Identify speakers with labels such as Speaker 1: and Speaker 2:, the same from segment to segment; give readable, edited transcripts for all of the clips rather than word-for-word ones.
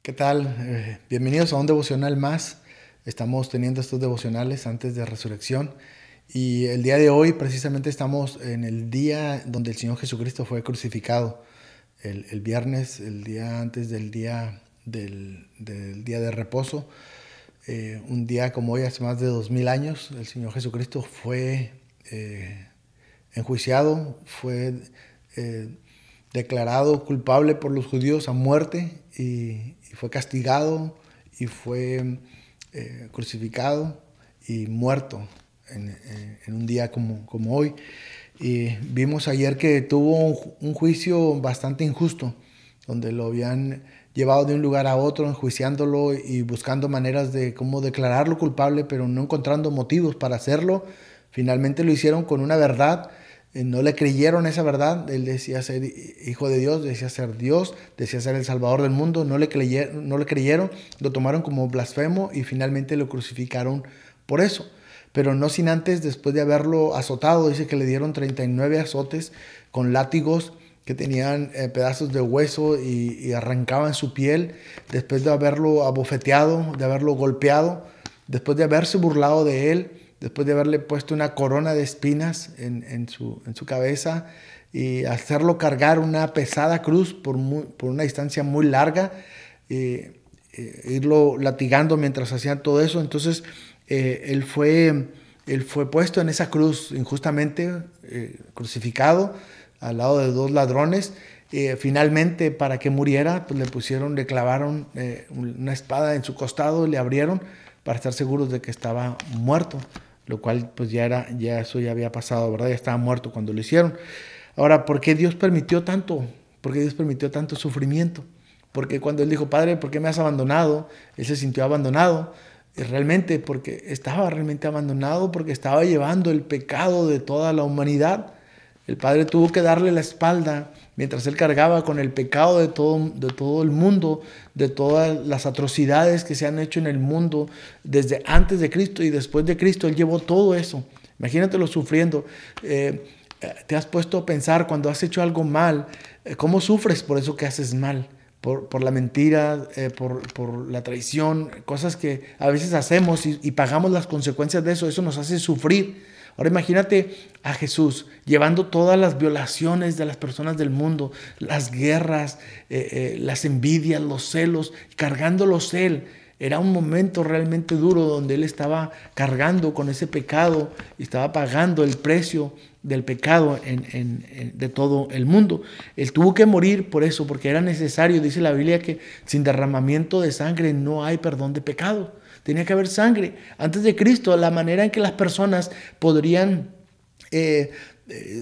Speaker 1: ¿Qué tal? Bienvenidos a un devocional más. Estamos teniendo estos devocionales antes de resurrección y el día de hoy precisamente estamos en el día donde el Señor Jesucristo fue crucificado. El viernes, el día antes del día de reposo, un día como hoy, hace más de 2000 años, el Señor Jesucristo fue enjuiciado, fue declarado culpable por los judíos a muerte y fue castigado y fue crucificado y muerto en un día como hoy. Y vimos ayer que tuvo un juicio bastante injusto, donde lo habían llevado de un lugar a otro, enjuiciándolo y buscando maneras de cómo declararlo culpable, pero no encontrando motivos para hacerlo. Finalmente lo hicieron con una verdad. No le creyeron esa verdad. Él decía ser hijo de Dios, decía ser Dios, decía ser el Salvador del mundo. No le creyeron, lo tomaron como blasfemo y finalmente lo crucificaron por eso. Pero no sin antes, después de haberlo azotado, dice que le dieron 39 azotes con látigos que tenían pedazos de hueso y arrancaban su piel, después de haberlo abofeteado, de haberlo golpeado, después de haberse burlado de él, después de haberle puesto una corona de espinas en su cabeza y hacerlo cargar una pesada cruz por una distancia muy larga, irlo latigando mientras hacían todo eso. Entonces él fue puesto en esa cruz injustamente, crucificado al lado de dos ladrones. Finalmente, para que muriera, pues le clavaron una espada en su costado, le abrieron para estar seguros de que estaba muerto, lo cual pues eso ya había pasado, ¿verdad? Ya estaba muerto cuando lo hicieron. Ahora, ¿por qué Dios permitió tanto? ¿Por qué Dios permitió tanto sufrimiento? Porque cuando él dijo, Padre, ¿por qué me has abandonado? Él se sintió abandonado. Realmente porque estaba realmente abandonado, porque estaba llevando el pecado de toda la humanidad. El Padre tuvo que darle la espalda mientras él cargaba con el pecado de todo el mundo, de todas las atrocidades que se han hecho en el mundo desde antes de Cristo y después de Cristo. Él llevó todo eso. Imagínatelo sufriendo. Te has puesto a pensar cuando has hecho algo mal, cómo sufres por eso que haces mal. Por la mentira, por la traición, cosas que a veces hacemos y pagamos las consecuencias de eso. Eso nos hace sufrir. Ahora imagínate a Jesús llevando todas las violaciones de las personas del mundo, las guerras, las envidias, los celos, cargándolos él. Era un momento realmente duro donde él estaba cargando con ese pecado y estaba pagando el precio del pecado de todo el mundo. Él tuvo que morir por eso, porque era necesario. Dice la Biblia que sin derramamiento de sangre no hay perdón de pecado. Tenía que haber sangre. Antes de Cristo, la manera en que las personas podrían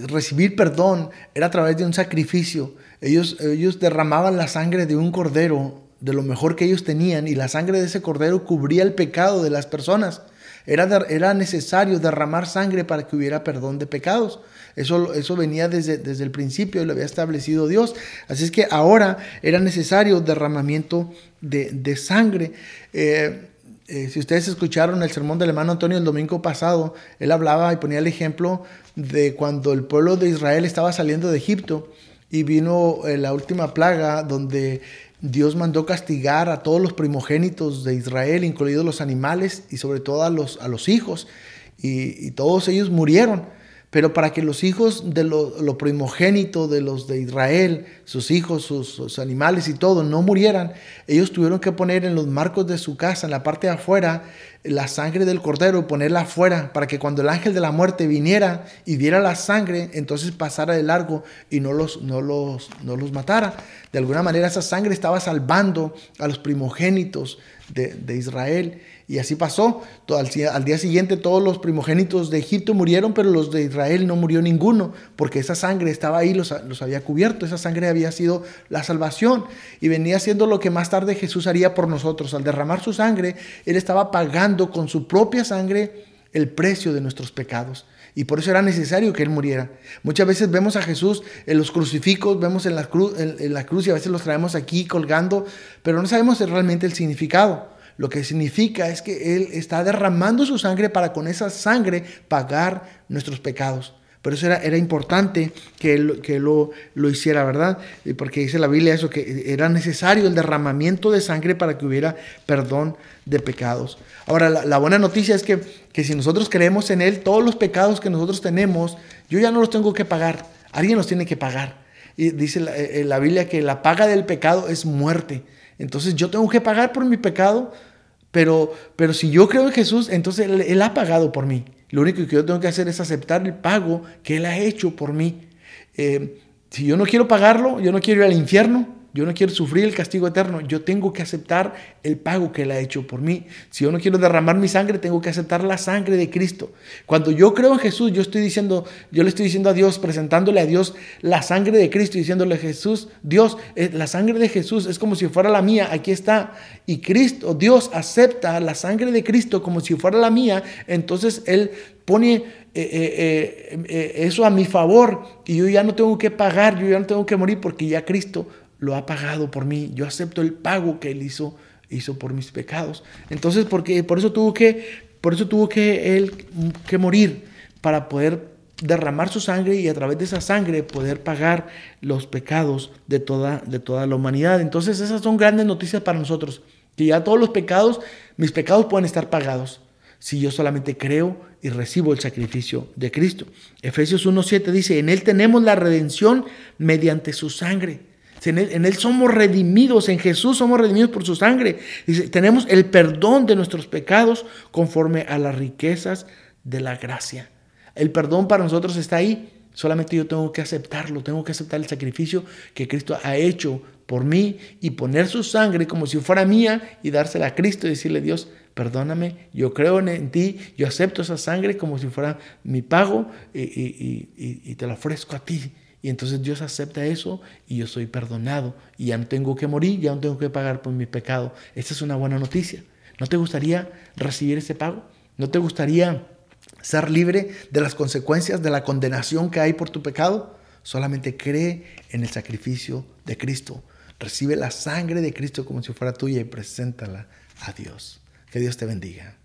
Speaker 1: recibir perdón era a través de un sacrificio. Ellos derramaban la sangre de un cordero, de lo mejor que ellos tenían, y la sangre de ese cordero cubría el pecado de las personas. Era necesario derramar sangre para que hubiera perdón de pecados. Eso venía desde el principio y lo había establecido Dios. Así es que ahora era necesario derramamiento de sangre. Si ustedes escucharon el sermón del hermano Antonio el domingo pasado, él hablaba y ponía el ejemplo de cuando el pueblo de Israel estaba saliendo de Egipto y vino la última plaga donde Dios mandó castigar a todos los primogénitos de Israel, incluidos los animales y sobre todo a los hijos, y todos ellos murieron. Pero para que los hijos de lo primogénito de los de Israel, sus hijos, sus animales y todo, no murieran, ellos tuvieron que poner en los marcos de su casa, en la parte de afuera, la sangre del cordero, ponerla afuera, para que cuando el ángel de la muerte viniera y viera la sangre, entonces pasara de largo y no los matara. De alguna manera esa sangre estaba salvando a los primogénitos de Israel. Y así pasó. Al día siguiente todos los primogénitos de Egipto murieron, pero los de Israel no murió ninguno, porque esa sangre estaba ahí, los había cubierto. Esa sangre había sido la salvación y venía siendo lo que más tarde Jesús haría por nosotros. Al derramar su sangre, Él estaba pagando con su propia sangre el precio de nuestros pecados. Y por eso era necesario que Él muriera. Muchas veces vemos a Jesús en los crucifijos, vemos en la cruz y a veces los traemos aquí colgando, pero no sabemos realmente el significado. Lo que significa es que Él está derramando su sangre para con esa sangre pagar nuestros pecados, Por eso era importante que él lo hiciera, ¿verdad? Porque dice la Biblia eso, que era necesario el derramamiento de sangre para que hubiera perdón de pecados. Ahora, la buena noticia es que si nosotros creemos en Él, todos los pecados que nosotros tenemos, yo ya no los tengo que pagar, alguien los tiene que pagar. Y dice la Biblia que la paga del pecado es muerte. Entonces yo tengo que pagar por mi pecado, pero si yo creo en Jesús, entonces Él ha pagado por mí. Lo único que yo tengo que hacer es aceptar el pago que Él ha hecho por mí. Si yo no quiero pagarlo, yo no quiero ir al infierno, yo no quiero sufrir el castigo eterno, yo tengo que aceptar el pago que Él ha hecho por mí. Si yo no quiero derramar mi sangre, tengo que aceptar la sangre de Cristo. Cuando yo creo en Jesús, yo le estoy diciendo a Dios, presentándole a Dios la sangre de Cristo, diciéndole: Jesús, Dios, la sangre de Jesús es como si fuera la mía, aquí está. Y Cristo, Dios acepta la sangre de Cristo como si fuera la mía, entonces Él pone eso a mi favor y yo ya no tengo que pagar, yo ya no tengo que morir porque ya Cristo lo ha pagado por mí. Yo acepto el pago que Él hizo por mis pecados. Entonces, por eso tuvo que Él morir, para poder derramar su sangre y a través de esa sangre poder pagar los pecados de toda la humanidad. Entonces, esas son grandes noticias para nosotros, que ya todos mis pecados pueden estar pagados si yo solamente creo y recibo el sacrificio de Cristo. Efesios 1:7 dice: en Él tenemos la redención mediante su sangre. En él somos redimidos, en Jesús somos redimidos por su sangre. Dice, tenemos el perdón de nuestros pecados conforme a las riquezas de la gracia. El perdón para nosotros está ahí, solamente yo tengo que aceptarlo, tengo que aceptar el sacrificio que Cristo ha hecho por mí y poner su sangre como si fuera mía y dársela a Cristo y decirle: Dios, perdóname, yo creo en ti, yo acepto esa sangre como si fuera mi pago y te la ofrezco a ti. Y entonces Dios acepta eso y yo soy perdonado y ya no tengo que morir, ya no tengo que pagar por mi pecado. Esta es una buena noticia. ¿No te gustaría recibir ese pago? ¿No te gustaría ser libre de las consecuencias de la condenación que hay por tu pecado? Solamente cree en el sacrificio de Cristo. Recibe la sangre de Cristo como si fuera tuya y preséntala a Dios. Que Dios te bendiga.